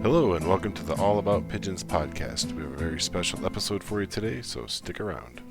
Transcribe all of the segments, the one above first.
Hello and welcome to the All About Pigeons podcast. We have a very special episode for you today, so stick around.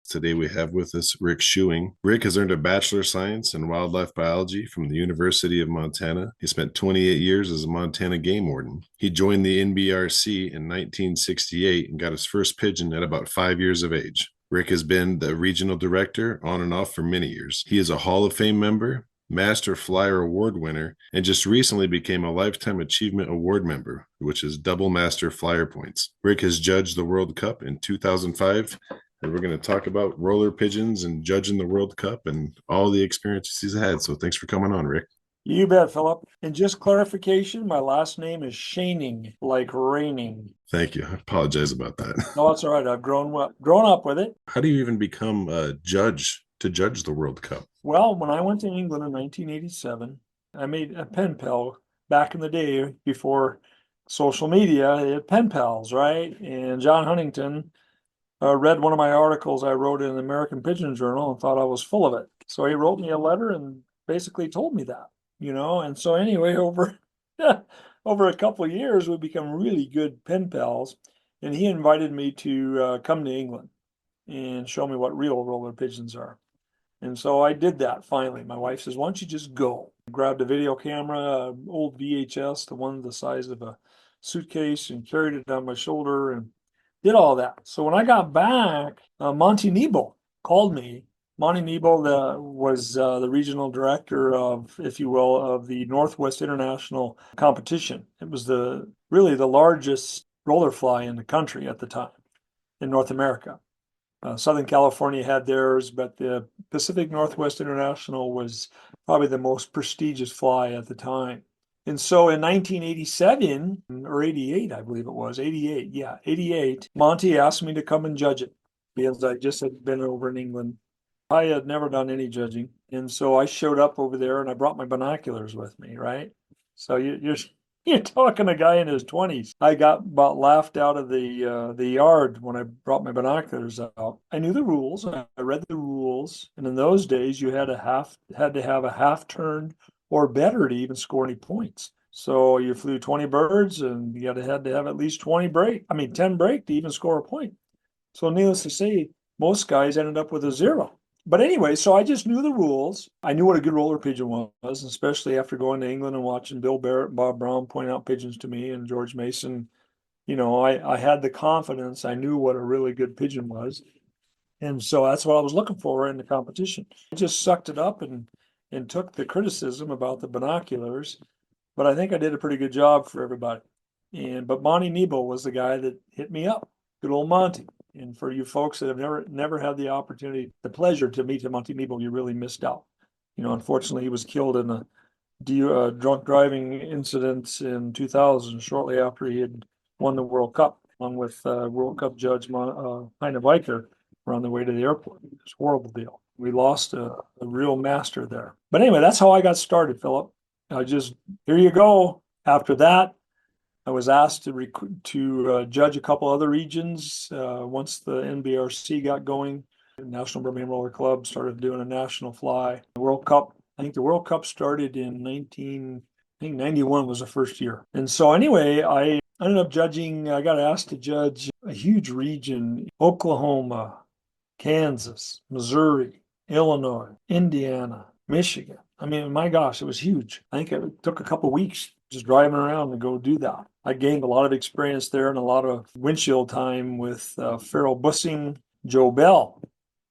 Today we have with us Rick Schoening. Rick has earned a Bachelor of Science in Wildlife Biology from the University of Montana. He spent 28 years as a Montana game warden. He joined the NBRC in 1968 and got his first pigeon at about 5 years of age. Rick has been the regional director on and off for many years. He is a Hall of Fame member, Master Flier Award winner, and just recently became a Lifetime Achievement Award member, which is double Master Flier points. Rick has judged the World Cup in 2005, and we're going to talk about roller pigeons and judging the World Cup and all the experiences he's had. So thanks for coming on, Rick. You bet, Philip. And just clarification, my last name is Schoening, like raining. Thank you. I apologize about that. No, it's all right. I've grown up with it. How do you even become a judge to judge the World Cup? Well, when I went to England in 1987, I made a pen pal back in the day before social media. They had pen pals, right? And John Huntington read one of my articles I wrote in the American Pigeon Journal and thought I was full of it. So he wrote me a letter and basically told me that, And so anyway, over a couple of years, we become really good pen pals. And he invited me to come to England and show me what real roller pigeons are. And so I did that finally. My wife says, why don't you just go? I grabbed a video camera, old VHS, the one the size of a suitcase, and carried it on my shoulder and did all that. So when I got back, Monty Nebo called me. Monty Nebo was the regional director of, if you will, of the Northwest International Competition. It was really the largest roller fly in the country at the time in North America. Southern California had theirs, but the Pacific Northwest International was probably the most prestigious fly at the time. And so in 1987 or 88, I believe it was, 88, Monty asked me to come and judge it because I just had been over in England. I had never done any judging. And so I showed up over there and I brought my binoculars with me, right? So you're talking a guy in his 20s. I got about laughed out of the yard when I brought my binoculars out. I knew the rules. I read the rules. And in those days, you had to have a half turn or better to even score any points. So you flew 20 birds and you had to have at least 10 break to even score a point. So needless to say, most guys ended up with a 0. But anyway, so I just knew the rules. I knew what a good roller pigeon was, especially after going to England and watching Bill Barrett and Bob Brown point out pigeons to me and George Mason. I had the confidence. I knew what a really good pigeon was. And so that's what I was looking for in the competition. I just sucked it up and took the criticism about the binoculars. But I think I did a pretty good job for everybody. But Monty Nebo was the guy that hit me up. Good old Monty. And for you folks that have never had the opportunity, the pleasure to meet Monty Nebo, you really missed out. Unfortunately, he was killed in a drunk driving incident in 2000, shortly after he had won the World Cup, along with World Cup judge Heine Weicker. Were on the way to the airport. It was a horrible deal. We lost a real master there. But anyway, that's how I got started, Philip. Here you go. After that, I was asked to judge a couple other regions once the NBRC got going. The National Birmingham Roller Club started doing a national fly. The World Cup, I think the World Cup started in 91 was the first year. And so anyway, I ended up judging, I got asked to judge a huge region, Oklahoma, Kansas, Missouri, Illinois, Indiana, Michigan. I mean, my gosh, it was huge. I think it took a couple of weeks just driving around to go do that. I gained a lot of experience there and a lot of windshield time with Farrell Bussing. Joe Bell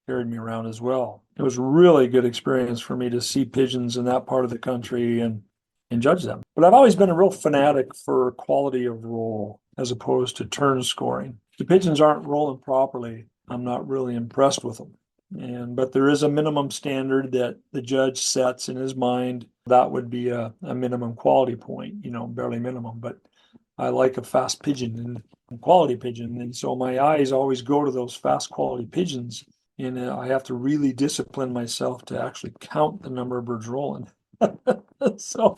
carried me around as well. It was really good experience for me to see pigeons in that part of the country and judge them. But I've always been a real fanatic for quality of roll as opposed to turn scoring. If the pigeons aren't rolling properly, I'm not really impressed with them. But there is a minimum standard that the judge sets in his mind. That would be a minimum quality point, barely minimum. But I like a fast pigeon and quality pigeon. And so my eyes always go to those fast quality pigeons. And I have to really discipline myself to actually count the number of birds rolling. So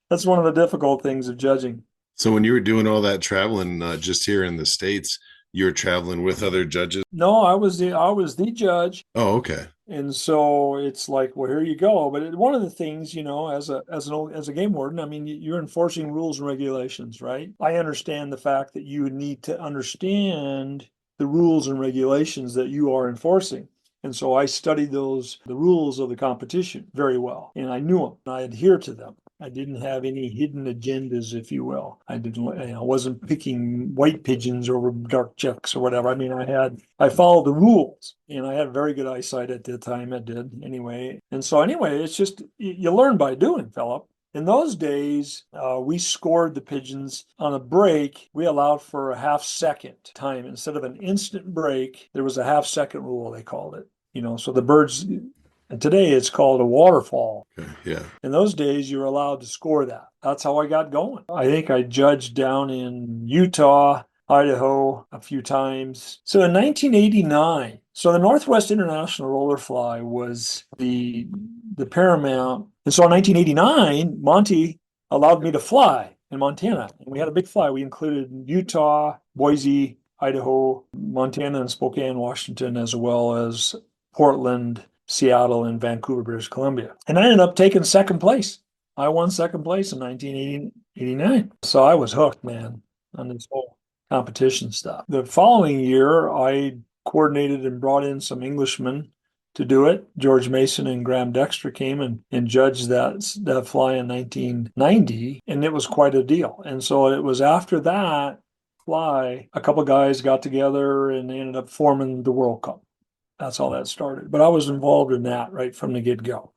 that's one of the difficult things of judging. So when you were doing all that traveling just here in the States, You're traveling with other judges? No, I was the judge. Oh, okay. And so it's like, well, here you go. But one of the things, as a game warden, I mean, you're enforcing rules and regulations, right? I understand the fact that you need to understand the rules and regulations that you are enforcing. And so I studied the rules of the competition very well, and I knew them. I adhered to them. I didn't have any hidden agendas, if you will. I wasn't picking white pigeons over dark chicks or whatever. I mean, I followed the rules, and I had very good eyesight at the time. I did anyway. And so anyway, it's just, you learn by doing, Philip. In those days, we scored the pigeons on a break. We allowed for a half-second time. Instead of an instant break, there was a half-second rule, they called it. So the birds, and today it's called a waterfall. Okay, yeah. In those days, you were allowed to score that. That's how I got going. I think I judged down in Utah, Idaho a few times. So in 1989, so the Northwest International Roller Fly was the paramount. And so in 1989, Monty allowed me to fly in Montana. And we had a big fly. We included Utah, Boise, Idaho, Montana, and Spokane, Washington, as well as Portland, Seattle, and Vancouver, British Columbia. And I ended up taking second place. I won second place in 1989. So I was hooked, man, on this whole competition stuff. The following year, I coordinated and brought in some Englishmen to do it. George Mason and Graham Dexter came and judged that fly in 1990, and it was quite a deal. And so it was after that fly, a couple guys got together and they ended up forming the World Cup. That's how that started. But I was involved in that right from the get-go.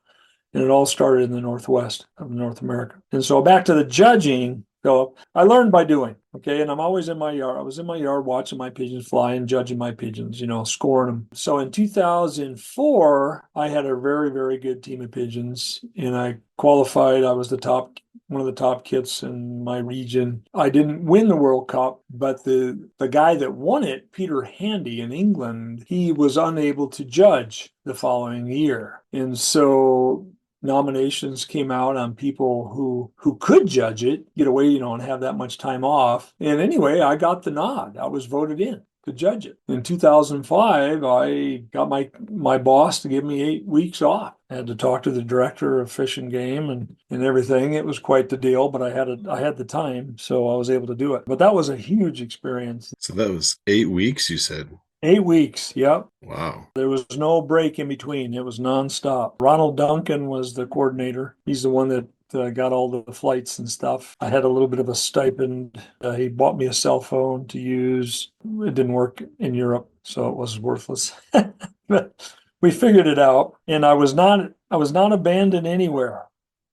And it all started in the Northwest of North America. And so back to the judging, Philip, I learned by doing, okay? And I'm always in my yard. I was in my yard watching my pigeons fly and judging my pigeons, scoring them. So in 2004, I had a very, very good team of pigeons, and I qualified. I was one of the top kits in my region. I didn't win the World Cup, but the guy that won it, Peter Handy in England, he was unable to judge the following year. And so nominations came out on people who could judge it, get away, and have that much time off. And anyway, I got the nod. I was voted in to judge it. In 2005, I got my boss to give me 8 weeks off. I had to talk to the director of Fish and Game and everything. It was quite the deal, but I had the time, so I was able to do it. But that was a huge experience. So that was 8 weeks, you said. 8 weeks, yep. Wow. There was no break in between. It was nonstop. Ronald Duncan was the coordinator. He's the one that got all the flights and stuff. I had a little bit of a stipend. He bought me a cell phone to use. It didn't work in Europe, so it was worthless. But we figured it out, and I was not abandoned anywhere.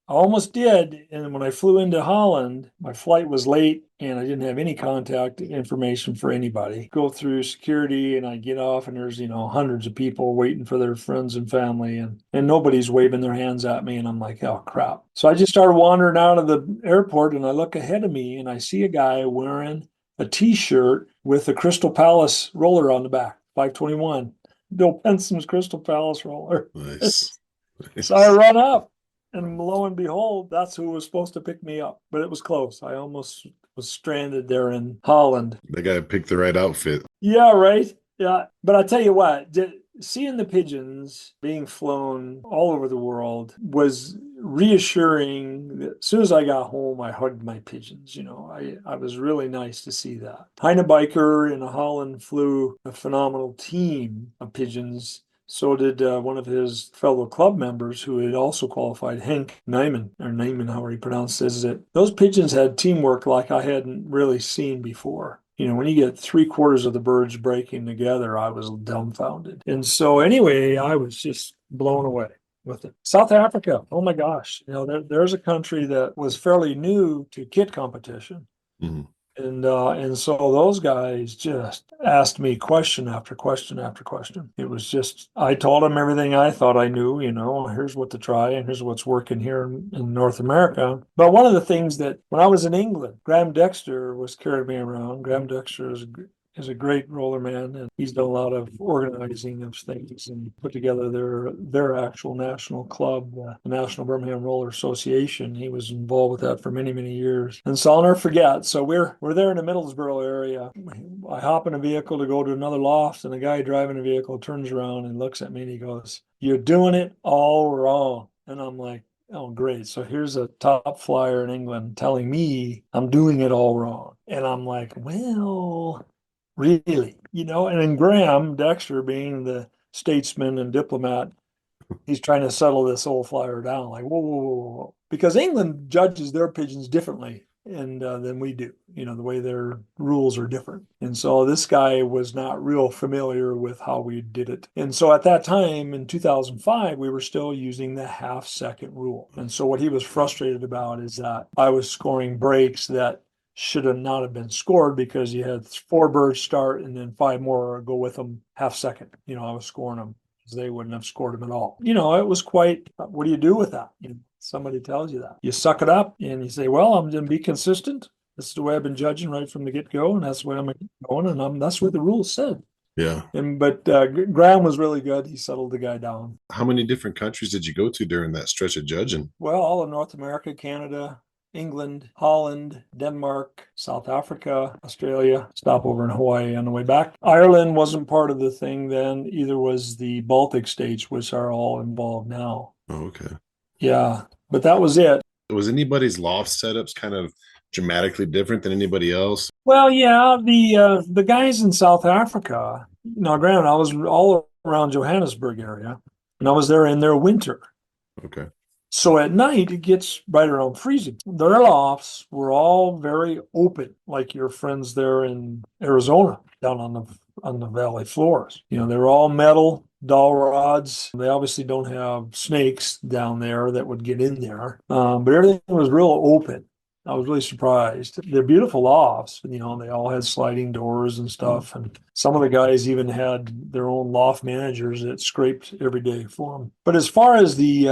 I almost did, and when I flew into Holland, my flight was late and I didn't have any contact information for anybody. Go through security and I get off and there's, hundreds of people waiting for their friends and family and nobody's waving their hands at me and I'm like, oh crap. So I just started wandering out of the airport and I look ahead of me and I see a guy wearing a t-shirt with a Crystal Palace roller on the back, 521. Bill Penson's Crystal Palace roller. Nice. So I run up. And lo and behold, that's who was supposed to pick me up. But it was close. I almost was stranded there in Holland. The guy picked the right outfit. Yeah, right. Yeah. But I tell you what, seeing the pigeons being flown all over the world was reassuring. As soon as I got home, I hugged my pigeons. I was really nice to see that. Heine Biker in Holland flew a phenomenal team of pigeons. So did one of his fellow club members who had also qualified, Henk Nijman, or Nijman, however he pronounces it. Those pigeons had teamwork like I hadn't really seen before. When you get 3/4 of the birds breaking together, I was dumbfounded. And so anyway, I was just blown away with it. South Africa, oh my gosh. There's a country that was fairly new to kit competition. Mm-hmm. And so those guys just asked me question after question after question. It was just, I told them everything I thought I knew, here's what to try and here's what's working here in North America. But one of the things that when I was in England, Graham Dexter was carrying me around. Graham Dexter is a great roller man, and he's done a lot of organizing of things and put together their actual national club, the National Birmingham Roller Association. He was involved with that for many, many years. And so I'll never forget. So we're there in the Middlesbrough area. I hop in a vehicle to go to another loft, and the guy driving the vehicle turns around and looks at me and he goes, "You're doing it all wrong." And I'm like, oh, great. So here's a top flyer in England telling me I'm doing it all wrong. And I'm like, well, really? And then Graham Dexter, being the statesman and diplomat, he's trying to settle this old flyer down. Like, whoa, whoa, whoa, whoa. Because England judges their pigeons differently and than we do. The way their rules are different. And so this guy was not real familiar with how we did it. And so at that time in 2005, we were still using the half-second rule. And so what he was frustrated about is that I was scoring breaks that should have not have been scored because you had 4 birds start and then 5 more go with them half second. I was scoring them. They wouldn't have scored him at all. It was quite, what do you do with that? Somebody tells you that. You suck it up and you say, well, I'm going to be consistent. This is the way I've been judging right from the get-go, and that's the way I'm going, and that's what the rules said. Yeah. But Graham was really good. He settled the guy down. How many different countries did you go to during that stretch of judging? Well, all of North America, Canada, England, Holland, Denmark, South Africa, Australia, stop over in Hawaii on the way back. Ireland wasn't part of the thing then, either was the Baltic states, which are all involved now. Oh, okay. Yeah, but that was it. Was anybody's loft setups kind of dramatically different than anybody else? Well, yeah, the guys in South Africa, granted, I was all around Johannesburg area, and I was there in their winter. Okay. So at night, it gets right around freezing. Their lofts were all very open, like your friends there in Arizona, down on the valley floors. They're all metal dowel rods. They obviously don't have snakes down there that would get in there, but everything was real open. I was really surprised. They're beautiful lofts, they all had sliding doors and stuff. And some of the guys even had their own loft managers that scraped every day for them. But as far as the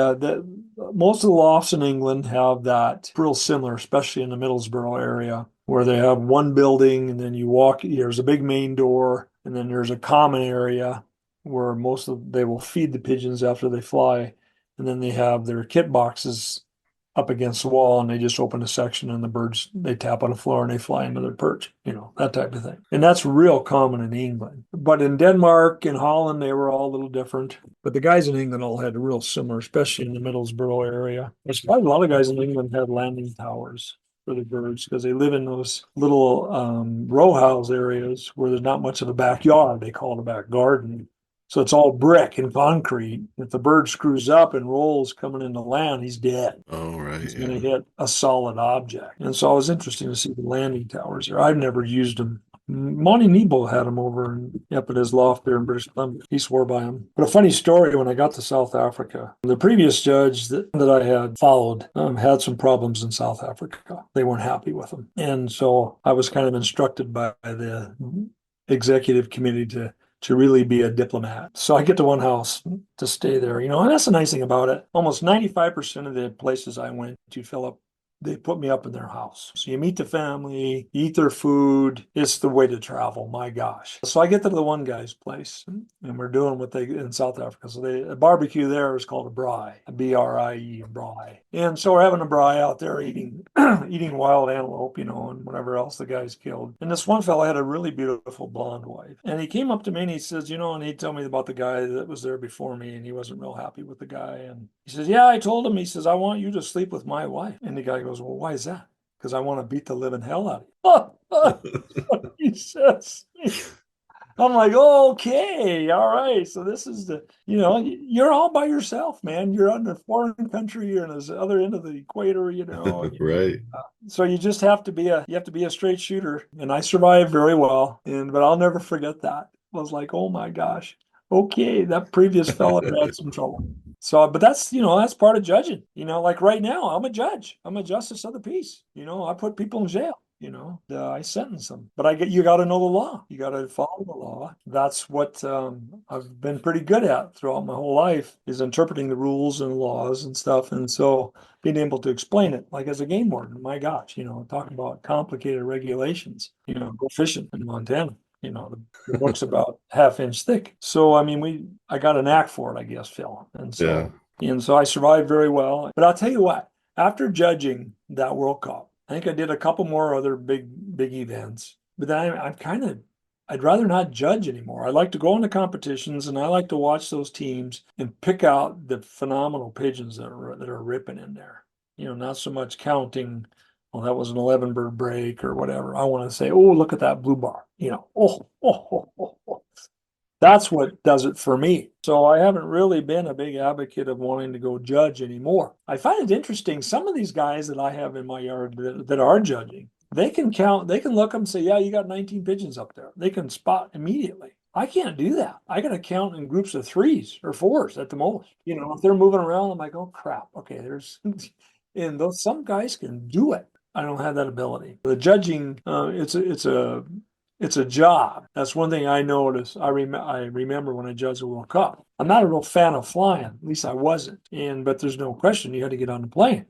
most of the lofts in England have that real similar, especially in the Middlesbrough area, where they have one building and then you walk, there's a big main door, and then there's a common area where they will feed the pigeons after they fly. And then they have their kit boxes up against the wall, and they just open a section and the birds, they tap on the floor and they fly into their perch, that type of thing. And that's real common in England. But in Denmark and Holland, they were all a little different. But the guys in England all had real similar, especially in the Middlesbrough area. There's probably a lot of guys in England had landing towers for the birds because they live in those little row house areas where there's not much of a backyard. They call it a back garden. So it's all brick and concrete. If the bird screws up and rolls coming into land, he's dead. Oh, right. He's going to hit a solid object. And so it was interesting to see the landing towers there. I've never used them. Monty Nebo had them over up at his loft there in British Columbia. He swore by them. But a funny story, when I got to South Africa, the previous judge that I had followed had some problems in South Africa. They weren't happy with him. And so I was kind of instructed by the executive committee to really be a diplomat. So I get to one house to stay there, and that's the nice thing about it. Almost 95% of the places I went to, Philip, they put me up in their house. So you meet the family, you eat their food. It's the way to travel. My gosh. So I get to the one guy's place, and we're doing what they in South Africa. So a barbecue there is called a braai, a B-R-I-E, braai. And so we're having a braai out there eating eating wild antelope, and whatever else the guys killed. And this one fellow had a really beautiful blonde wife. And he came up to me and he says, and he'd tell me about the guy that was there before me, and he wasn't real happy with the guy. And he says, yeah, I told him, he says, I want you to sleep with my wife. And the guy goes, well, why is that? Because I want to beat the living hell out of you. He says. I'm like, okay, all right. So this is you're all by yourself, man. You're on a foreign country, you're on the other end of the equator, Right. So you just have to be a straight shooter. And I survived very well. But I'll never forget that. I was like, oh my gosh. Okay, that previous fella had some trouble. So, but that's part of judging. Like right now, I'm a judge. I'm a justice of the peace. I put people in jail. I sentence them. But you got to know the law. You got to follow the law. That's what I've been pretty good at throughout my whole life, is interpreting the rules and laws and stuff. And so being able to explain it, like as a game warden, my gosh, talking about complicated regulations, go fishing in Montana. The book's about half-inch thick. So, I mean, I got a knack for it, I guess, Phil. Yeah. And so I survived very well. But I'll tell you what, after judging that World Cup, I think I did a couple more other big events. But then I'd rather not judge anymore. I like to go into competitions and I like to watch those teams and pick out the phenomenal pigeons that are ripping in there. Not so much counting, well, that was an 11 bird break or whatever. I want to say, oh, look at that blue bar. Oh. That's what does it for me. So I haven't really been a big advocate of wanting to go judge anymore. I find it interesting. Some of these guys that I have in my yard that are judging, they can count, they can look up and say, yeah, you got 19 pigeons up there. They can spot immediately. I can't do that. I got to count in groups of threes or fours at the most. If they're moving around, I'm like, oh crap. Okay, and those some guys can do it. I don't have that ability. The judging, it's a job. That's one thing I noticed. I remember when I judged the World Cup. I'm not a real fan of flying. At least I wasn't. But there's no question you had to get on the plane.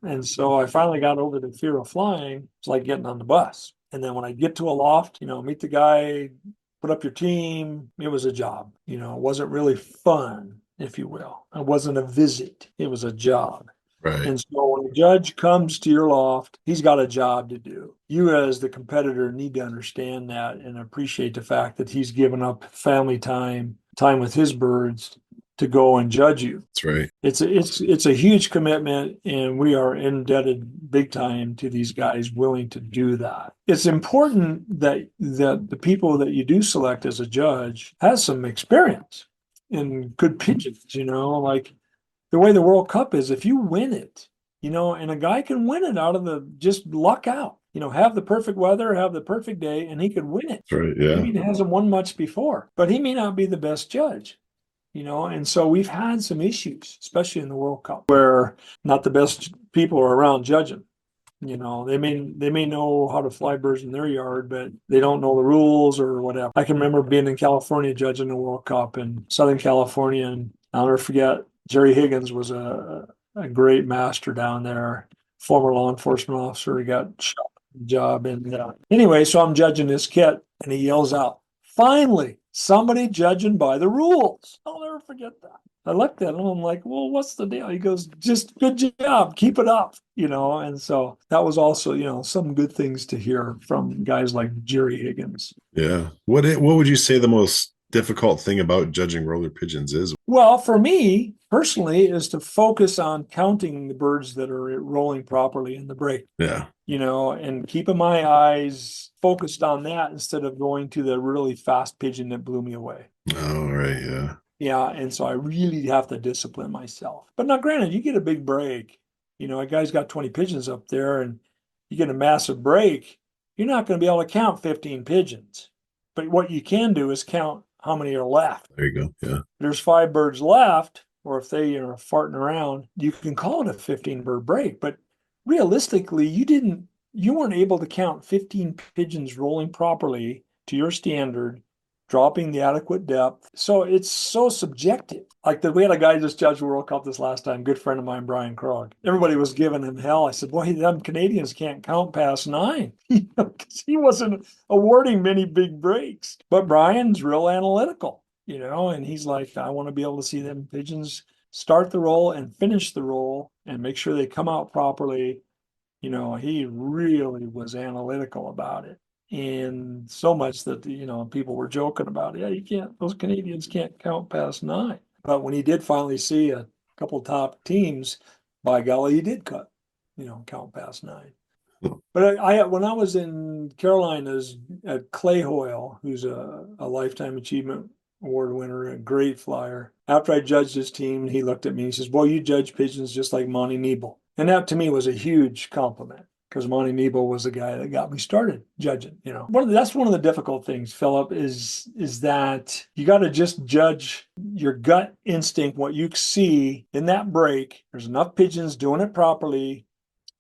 And so I finally got over the fear of flying. It's like getting on the bus. And then when I get to a loft, meet the guy, put up your team. It was a job. It wasn't really fun, if you will. It wasn't a visit. It was a job. Right. And so when a judge comes to your loft, he's got a job to do. You, as the competitor, need to understand that and appreciate the fact that he's given up family time with his birds to go and judge you. That's right. It's a huge commitment, and we are indebted big time to these guys willing to do that. It's important that the people that you do select as a judge has some experience in good pigeons, like the way the World Cup is, if you win it, and a guy can win it out of the just luck out, have the perfect weather, have the perfect day, and he could win it. That's right. Yeah. Maybe he hasn't won much before, but he may not be the best judge, and so we've had some issues, especially in the World Cup, where not the best people are around judging. They may know how to fly birds in their yard, but they don't know the rules or whatever. I can remember being in California judging the World Cup in Southern California, and I'll never forget Jerry Higgins was a great master down there, former law enforcement officer. He got shot in the job. And anyway, so I'm judging this kit, and he yells out, "Finally, somebody judging by the rules." I'll never forget that. I looked at him, I'm like, well, what's the deal? He goes, just good job, keep it up, and so that was also, some good things to hear from guys like Jerry Higgins. Yeah. What would you say the most difficult thing about judging roller pigeons is? Well, for me personally, is to focus on counting the birds that are rolling properly in the break. Yeah. And keeping my eyes focused on that instead of going to the really fast pigeon that blew me away. Oh, right. Yeah. Yeah, and so I really have to discipline myself. But now, granted, you get a big break. A guy's got 20 pigeons up there, and you get a massive break. You're not going to be able to count 15 pigeons. But what you can do is count how many are left. There you go. Yeah. There's 5 birds left, or if they are farting around, you can call it a 15-bird break. But realistically, you weren't able to count 15 pigeons rolling properly to your standard, dropping the adequate depth. So it's so subjective. Like we had a guy just judged World Cup this last time, good friend of mine, Brian Krog. Everybody was giving him hell. I said, boy, them Canadians can't count past 9. Because he wasn't awarding many big breaks. But Brian's real analytical, and he's like, I want to be able to see them pigeons start the roll and finish the roll and make sure they come out properly. He really was analytical about it. And so much that, people were joking about, yeah, those Canadians can't count past 9. But when he did finally see a couple top teams, by golly, he did count past 9. But when I was in Carolinas at Clay Hoyle, who's a Lifetime Achievement Award winner, a great flyer, after I judged his team, he looked at me and he says, well, you judge pigeons just like Monty Nebo. And that to me was a huge compliment, because Monty Nebo was the guy that got me started judging. That's one of the difficult things, Philip, is that you got to just judge your gut instinct, what you see in that break. There's enough pigeons doing it properly,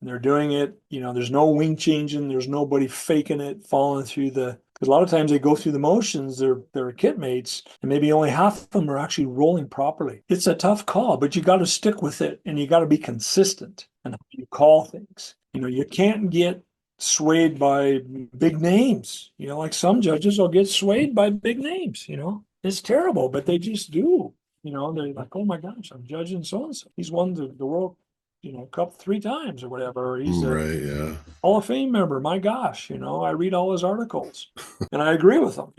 and they're doing it. There's no wing changing. There's nobody faking it, falling through the. Because a lot of times they go through the motions, they're kit mates, and maybe only half of them are actually rolling properly. It's a tough call, but you got to stick with it, and you got to be consistent in how you call things. You can't get swayed by big names. Like some judges will get swayed by big names. It's terrible, but they just do. They're like, oh my gosh, I'm judging so and so. He's won the World, Cup 3 times or whatever. Or he's a Right, yeah. Hall of Fame member. My gosh, I read all his articles and I agree with them.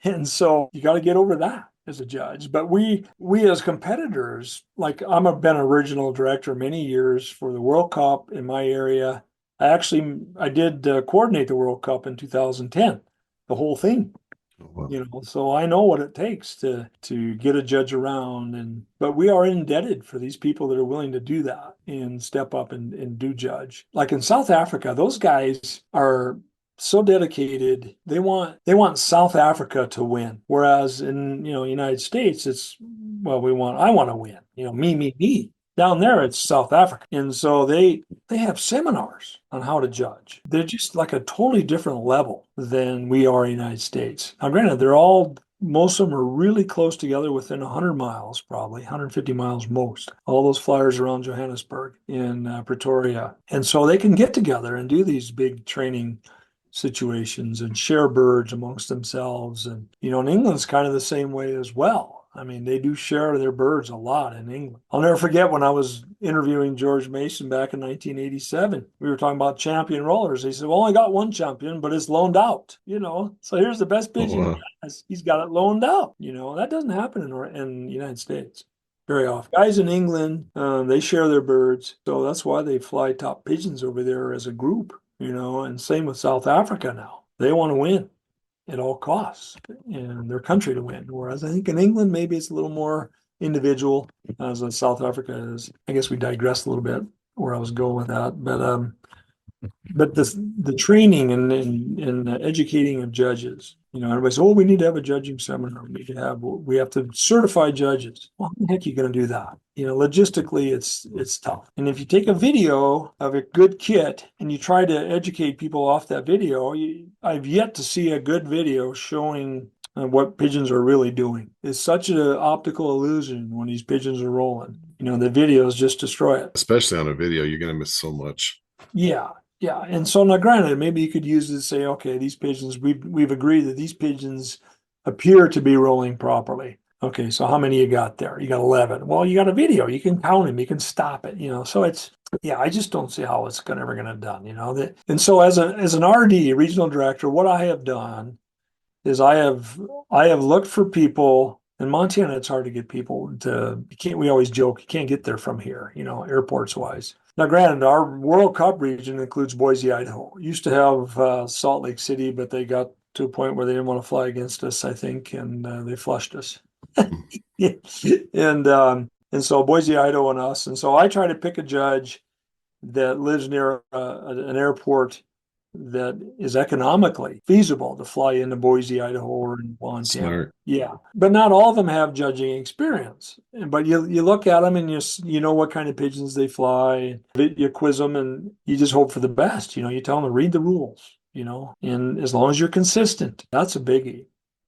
And so you got to get over that as a judge. But we as competitors, like been a regional director many years for the World Cup in my area. I did coordinate the World Cup in 2010, the whole thing. Oh, wow. So I know what it takes to get a judge around, but we are indebted for these people that are willing to do that and step up and do judge. Like in South Africa, those guys are so dedicated. They want South Africa to win. Whereas in, United States, it's, well, I want to win. Me, me, me. Down there, it's South Africa. And so they have seminars on how to judge. They're just like a totally different level than we are in the United States. Now, granted, most of them are really close together within 100 miles, probably 150 miles most. All those flyers around Johannesburg in Pretoria. And so they can get together and do these big training situations and share birds amongst themselves. And, in England's kind of the same way as well. I mean, they do share their birds a lot in England. I'll never forget when I was interviewing George Mason back in 1987. We were talking about champion rollers. He said, well, I only got one champion, but it's loaned out, So here's the best Oh, pigeon he wow. has. He's got it loaned out. That doesn't happen in the United States very often. Guys in England, they share their birds. So that's why they fly top pigeons over there as a group, and same with South Africa now. They want to win at all costs and their country to win. Whereas I think in England, maybe it's a little more individual, as in South Africa is. I guess we digressed a little bit where I was going with that. But the training and educating of judges, everybody says, oh, we need to have a judging seminar. We have to certify judges. Well, how the heck are you going to do that? Logistically, it's tough. And if you take a video of a good kit and you try to educate people off that video, I've yet to see a good video showing what pigeons are really doing. It's such an optical illusion when these pigeons are rolling. The videos just destroy it. Especially on a video, you're going to miss so much. Yeah, yeah. And so now granted, maybe you could use it to say, okay, these pigeons, we've agreed that these pigeons appear to be rolling properly. Okay, so how many you got there? You got 11. Well, you got a video. You can count them. You can stop it. So yeah, I just don't see how it's ever going to done. And so as an RD, regional director, what I have done is I have looked for people in Montana. It's hard to get people we always joke, you can't get there from here, airports wise. Now, granted, our World Cup region includes Boise, Idaho. Used to have Salt Lake City, but they got to a point where they didn't want to fly against us, I think, and they flushed us. And so Boise, Idaho, and us. And so I try to pick a judge that lives near an airport that is economically feasible to fly into Boise, Idaho, or in Montana. Smart. Yeah, but not all of them have judging experience. But you look at them and you know what kind of pigeons they fly. You quiz them and you just hope for the best. You tell them to read the rules. And as long as you're consistent, that's a biggie.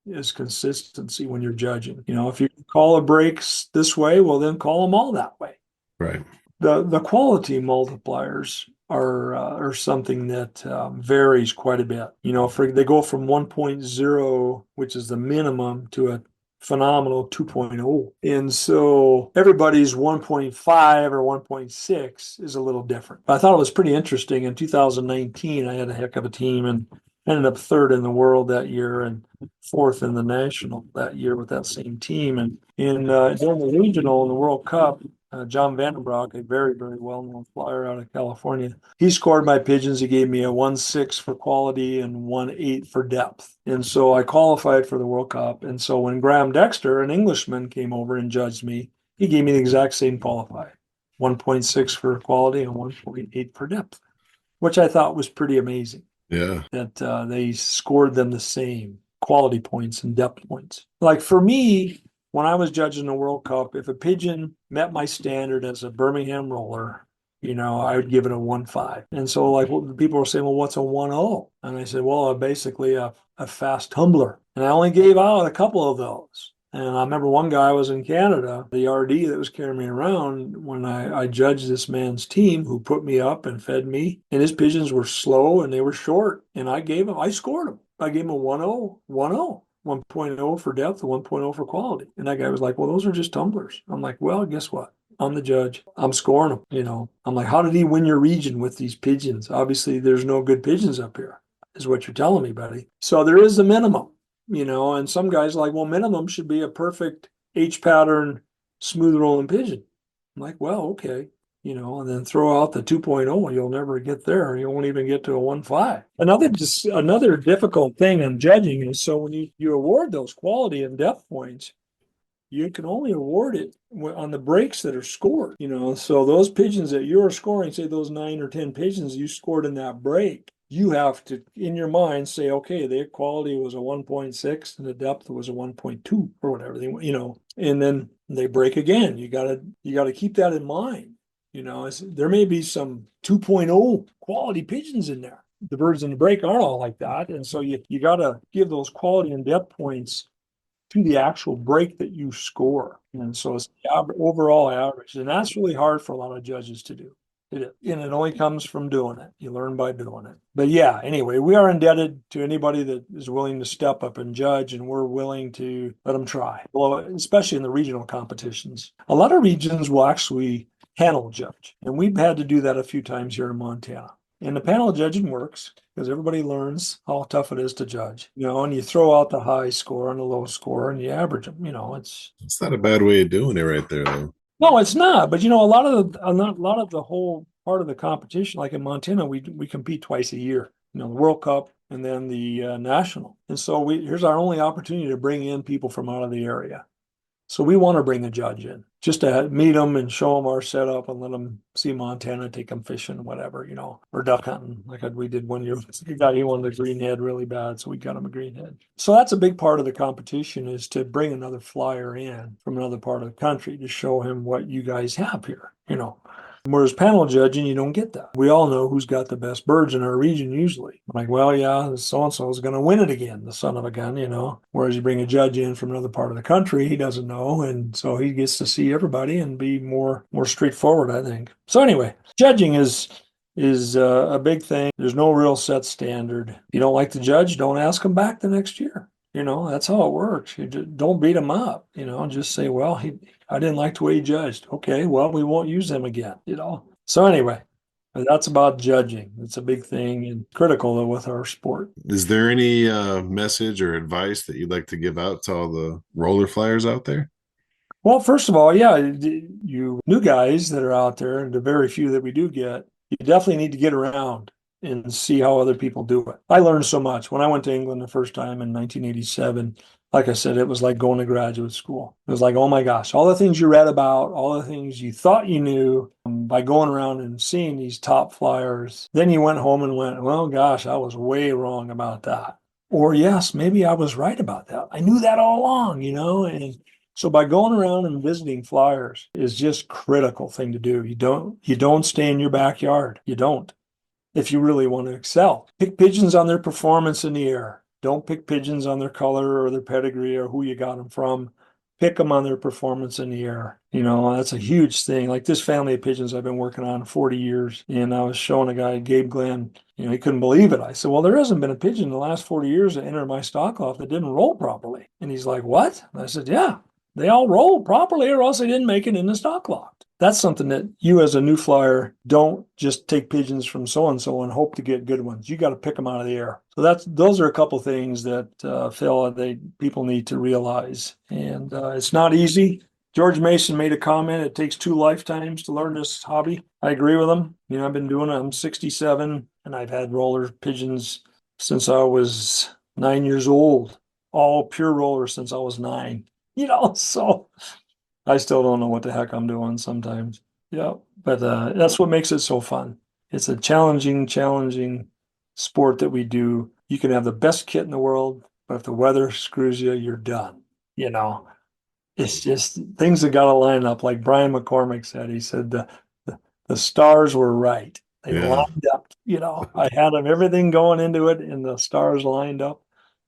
Is consistency when you're judging. If you call a breaks this way, well then call them all that way. Right. The quality multipliers are something that varies quite a bit. They go from 1.0, which is the minimum, to a phenomenal 2.0. And so everybody's 1.5 or 1.6 is a little different. But I thought it was pretty interesting. In 2019, I had a heck of a team and ended up third in the world that year and fourth in the national that year with that same team. And during the regional in the World Cup, John Vandenbroek, a very, very well-known flyer out of California, he scored my pigeons. He gave me a 1.6 for quality and 1.8 for depth. And so I qualified for the World Cup. And so when Graham Dexter, an Englishman, came over and judged me, he gave me the exact same qualifier, 1.6 for quality and 1.8 for depth, which I thought was pretty amazing. Yeah. That they scored them the same quality points and depth points. Like for me, when I was judging the World Cup, if a pigeon met my standard as a Birmingham roller, I would give it a 1.5. And so like people were saying, well, what's a 1.0? And I said, well, basically a fast tumbler. And I only gave out a couple of those. And I remember one guy was in Canada, the RD that was carrying me around when I judged this man's team who put me up and fed me. And his pigeons were slow and they were short. And I scored him. I gave him a 1-0, 1-0. 1.0 for depth, 1.0 for quality. And that guy was like, well, those are just tumblers. I'm like, well, guess what? I'm the judge. I'm scoring them, you know. I'm like, how did he win your region with these pigeons? Obviously, there's no good pigeons up here, is what you're telling me, buddy. So there is a minimum, you know, and some guys are like, well, minimum should be a perfect H pattern, smooth rolling pigeon. I'm like, well, okay, you know, and then throw out the 2.0, you'll never get there. You won't even get to a 1.5. Another difficult thing in judging is so when you award those quality and depth points, you can only award it on the breaks that are scored, you know. So those pigeons that you're scoring, say those 9 or 10 pigeons you scored in that break, you have to, in your mind, say, okay, their quality was a 1.6 and the depth was a 1.2 or whatever they, you know, and then they break again. You gotta keep that in mind. You know, there may be some 2.0 quality pigeons in there. The birds in the break aren't all like that. And so you got to give those quality and depth points to the actual break that you score. And so it's the overall average. And that's really hard for a lot of judges to do. And it only comes from doing it. You learn by doing it. But yeah, anyway, we are indebted to anybody that is willing to step up and judge, and we're willing to let them try. Well, especially in the regional competitions. A lot of regions will actually panel judge, and we've had to do that a few times here in Montana. And the panel judging works because everybody learns how tough it is to judge, you know, and you throw out the high score and the low score and you average them, you know, It's not a bad way of doing it right there, though. no, it's not. But you know, a lot of the whole part of the competition, like in Montana, we compete twice a year. You know, the World Cup and then the national. And so here's our only opportunity to bring in people from out of the area. So we want to bring a judge in just to meet them and show them our setup and let them see Montana, take them fishing, whatever, you know, or duck hunting. Like we did one year. He wanted a greenhead really bad, so we got him a greenhead. So that's a big part of the competition is to bring another flyer in from another part of the country to show him what you guys have here, you know. Whereas panel judging, you don't get that. We all know who's got the best birds in our region usually. Like, well, yeah, so and so is going to win it again, the son of a gun, you know. Whereas you bring a judge in from another part of the country, he doesn't know, and so he gets to see everybody and be more straightforward, I think. So anyway, judging is a big thing. There's no real set standard. If you don't like the judge, don't ask him back the next year. You know, that's how it works. You just don't beat him up, you know, just say, well, I didn't like the way he judged. Okay, well, we won't use him again, you know. So anyway, that's about judging. It's a big thing and critical with our sport. Is there any message or advice that you'd like to give out to all the roller flyers out there? Well, first of all, yeah, you new guys that are out there, and the very few that we do get, you definitely need to get around and see how other people do it. I learned so much when I went to England the first time in 1987. Like I said, it was like going to graduate school. It was like, oh my gosh, all the things you read about, all the things you thought you knew by going around and seeing these top flyers. Then you went home and went, well, gosh, I was way wrong about that. Or yes, maybe I was right about that. I knew that all along, you know, and so by going around and visiting flyers is just critical thing to do. You don't stay in your backyard. You don't. If you really want to excel, pick pigeons on their performance in the air. Don't pick pigeons on their color or their pedigree or who you got them from. Pick them on their performance in the air. You know, that's a huge thing. Like this family of pigeons I've been working on 40 years. And I was showing a guy, Gabe Glenn, you know, he couldn't believe it. I said, well, there hasn't been a pigeon in the last 40 years that entered my stock loft that didn't roll properly. And he's like, what? And I said, yeah, they all roll properly or else they didn't make it in the stock loft. That's something that you as a new flyer don't just take pigeons from so and so and hope to get good ones. You got to pick them out of the air. So those are a couple things that people need to realize, and it's not easy. George Mason made a comment. It takes 2 lifetimes to learn this hobby. I agree with him. You know, I've been doing it. I'm 67, and I've had roller pigeons since I was 9 years old. All pure rollers since I was 9. You know, so I still don't know what the heck I'm doing sometimes. Yeah, but that's what makes it so fun. It's a challenging sport that we do. You can have the best kit in the world, but if the weather screws you, you're done. You know, it's just things that got to line up. Like Brian McCormick said, he said the stars were right. They Yeah. lined up. You know, I had them everything going into it, and the stars lined up,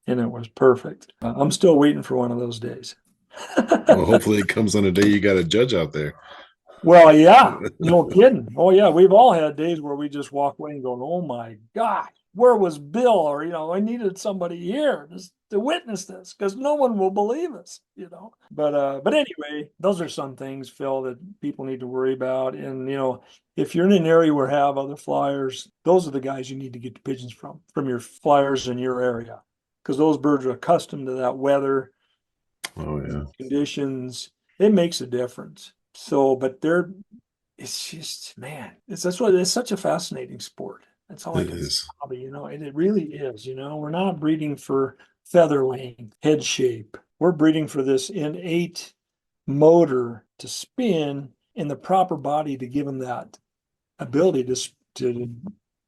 and it was perfect. I'm still waiting for one of those days. Well, hopefully it comes on a day you got a judge out there. Well, yeah, no kidding. Oh yeah, we've all had days where we just walk away and go, "Oh my God, where was Bill?" Or I needed somebody here just to witness this because no one will believe us. But anyway, those are some things, Phil, that people need to worry about. And if you're in an area where have other flyers, those are the guys you need to get the pigeons from your flyers in your area, because those birds are accustomed to that weather Oh yeah, conditions. It makes a difference. So, but it's just, man, it's such a fascinating sport. That's all I it can say. is. Hobby, and it really is. We're not breeding for feather length, head shape. We're breeding for this innate motor to spin in the proper body to give them that ability to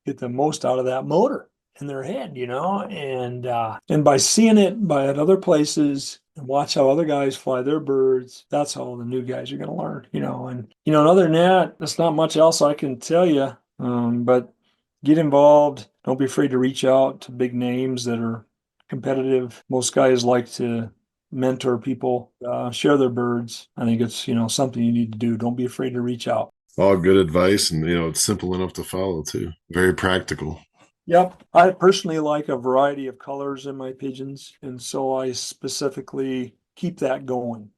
get the most out of that motor in their head. And by seeing it by at other places and watch how other guys fly their birds, that's how the new guys are going to learn. And other than that, there's not much else I can tell you. But get involved. Don't be afraid to reach out to big names that are competitive. Most guys like to mentor people, share their birds. I think it's something you need to do. Don't be afraid to reach out. All good advice, and it's simple enough to follow too. Very practical. Yep. I personally like a variety of colors in my pigeons, and so I specifically keep that going.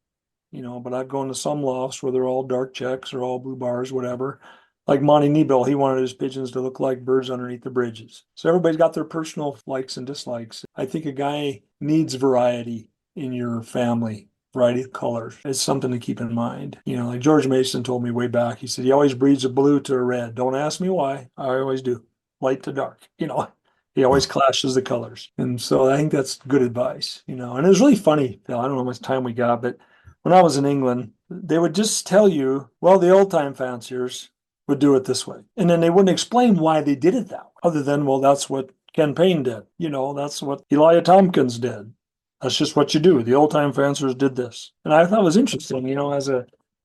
But I've gone to some lofts where they're all dark checks or all blue bars, whatever. Like Monty Nebel, he wanted his pigeons to look like birds underneath the bridges. So everybody's got their personal likes and dislikes. I think a guy needs variety in your family, variety of colors. It's something to keep in mind. Like George Mason told me way back, he said he always breeds a blue to a red. Don't ask me why. I always do. Light to dark. He always clashes the colors. And so I think that's good advice. And it was really funny, Phil. I don't know how much time we got, but when I was in England, they would just tell you, well, the old time fanciers would do it this way. And then they wouldn't explain why they did it that way, other than, well, that's what Ken Payne did. That's what Elijah Tompkins did. That's just what you do. The old time fanciers did this. And I thought it was interesting,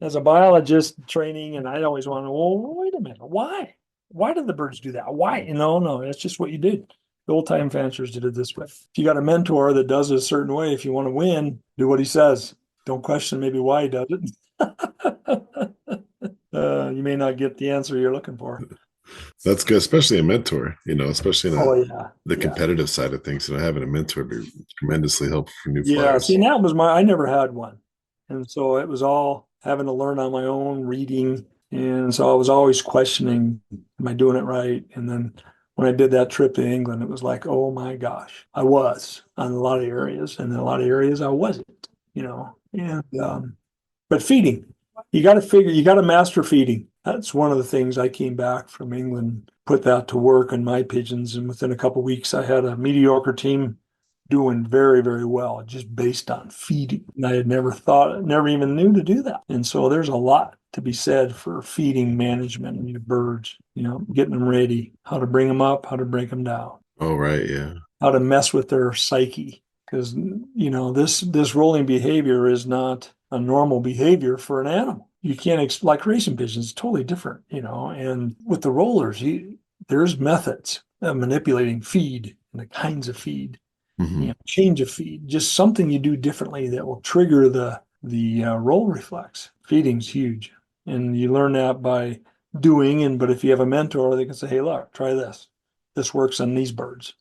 as a biologist training, and I always wanted, well, wait a minute, why? Why did the birds do that? Why? No, that's just what you did. The old time fanciers did it this way. If you got a mentor that does it a certain way, if you want to win, do what he says. Don't question maybe why he does it. You may not get the answer you're looking for. That's good, especially a mentor. Especially in Oh yeah, the yeah, competitive side of things. Having a mentor would be tremendously helpful for new yeah. See, flyers. and that was I never had one, and so it was all having to learn on my own, reading, and so I was always questioning, am I doing it right? And then when I did that trip to England, it was like, oh my gosh, I was on a lot of areas, and in a lot of areas I wasn't. And but feeding, you got to master feeding. That's one of the things I came back from England, put that to work in my pigeons. And within a couple of weeks, I had a mediocre team doing very, very well, just based on feeding. And I had never even knew to do that. And so there's a lot to be said for feeding management of your birds, getting them ready, how to bring them up, how to break them down, Oh, right. Yeah. how to mess with their psyche. Because this rolling behavior is not a normal behavior for an animal. You can't like racing pigeons, it's totally different. And with the rollers, there's methods of manipulating feed and the kinds of feed, Hmm. change of feed, just something you do differently that will trigger the roll reflex. Feeding's huge, and you learn that by doing. But if you have a mentor, they can say, "Hey, look, try this. This works on these birds.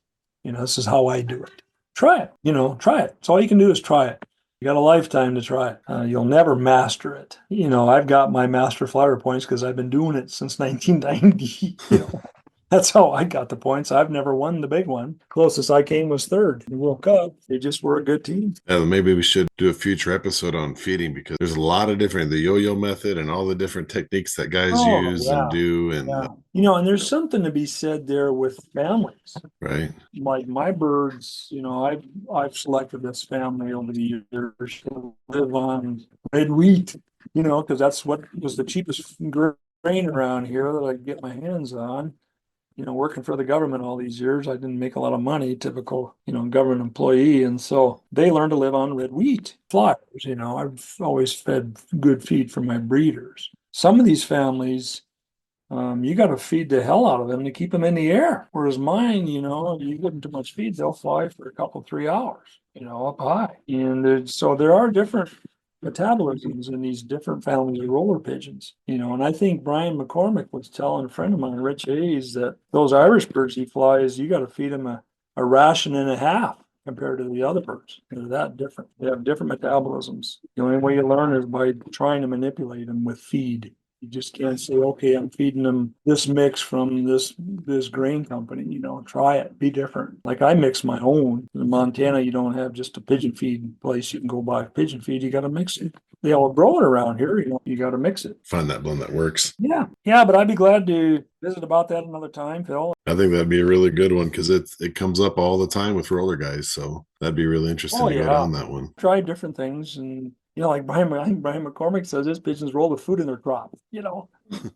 This is how I do it. Try it. Try it. So all you can do is try it. You got a lifetime to try it. You'll never master it. I've got my master flyer points because I've been doing it since 1990. That's how I got the points. I've never won the big one. Closest I came was third in the World Cup. They just were a good team. Maybe we should do a future episode on feeding because there's a lot of different, the yo-yo method and all the different techniques that guys Oh, use and yeah. do. And Yeah. And there's something to be said there with families. right. Like my birds, I've selected this family over the years to live on red wheat, because that's what was the cheapest grain around here that I could get my hands on. Working for the government all these years, I didn't make a lot of money, typical, government employee. And so they learned to live on red wheat flyers. I've always fed good feed for my breeders. Some of these families, you got to feed the hell out of them to keep them in the air. Whereas mine, you give them too much feed, they'll fly for a couple, 3 hours, up high. And so there are different metabolisms in these different families of roller pigeons, and I think Brian McCormick was telling a friend of mine, Rich Hayes, that those Irish birds he flies, you got to feed them a ration and a half compared to the other birds. They're that different. They have different metabolisms. The only way you learn is by trying to manipulate them with feed. You just can't say, okay, I'm feeding them this mix from this grain company, try it, be different. Like I mix my own. In Montana, you don't have just a pigeon feed place. You can go buy pigeon feed. You got to mix it. They all grow it around here, you got to mix it. Find that blend that works. Yeah. Yeah. But I'd be glad to visit about that another time, Phil. I think that'd be a really good one because it comes up all the time with roller guys. So that'd be really interesting to go down that one. Try different things and like I think Brian McCormick says his pigeons roll the food in their crop.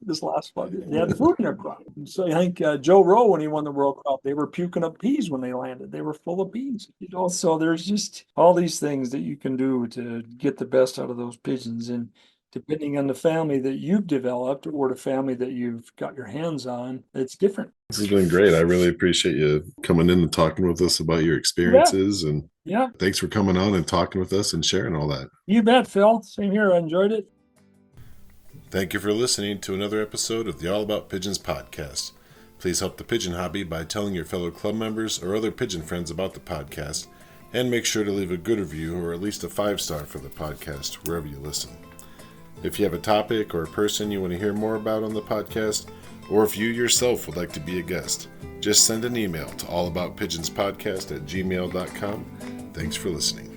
This last one, they had food in their crop. So I think Joe Rowe, when he won the World Cup, they were puking up peas when they landed. They were full of peas. So there's just all these things that you can do to get the best out of those pigeons. And depending on the family that you've developed or the family that you've got your hands on, it's different. This has been great. I really appreciate you coming in and talking with us about your experiences. And thanks for coming on and talking with us and sharing all that. You bet, Phil. Same here. I enjoyed it. Thank you for listening to another episode of the All About Pigeons podcast. Please help the pigeon hobby by telling your fellow club members or other pigeon friends about the podcast, and make sure to leave a good review or at least a 5-star for the podcast wherever you listen. If you have a topic or a person you want to hear more about on the podcast, or if you yourself would like to be a guest, just send an email to allaboutpigeonspodcast@gmail.com. Thanks for listening.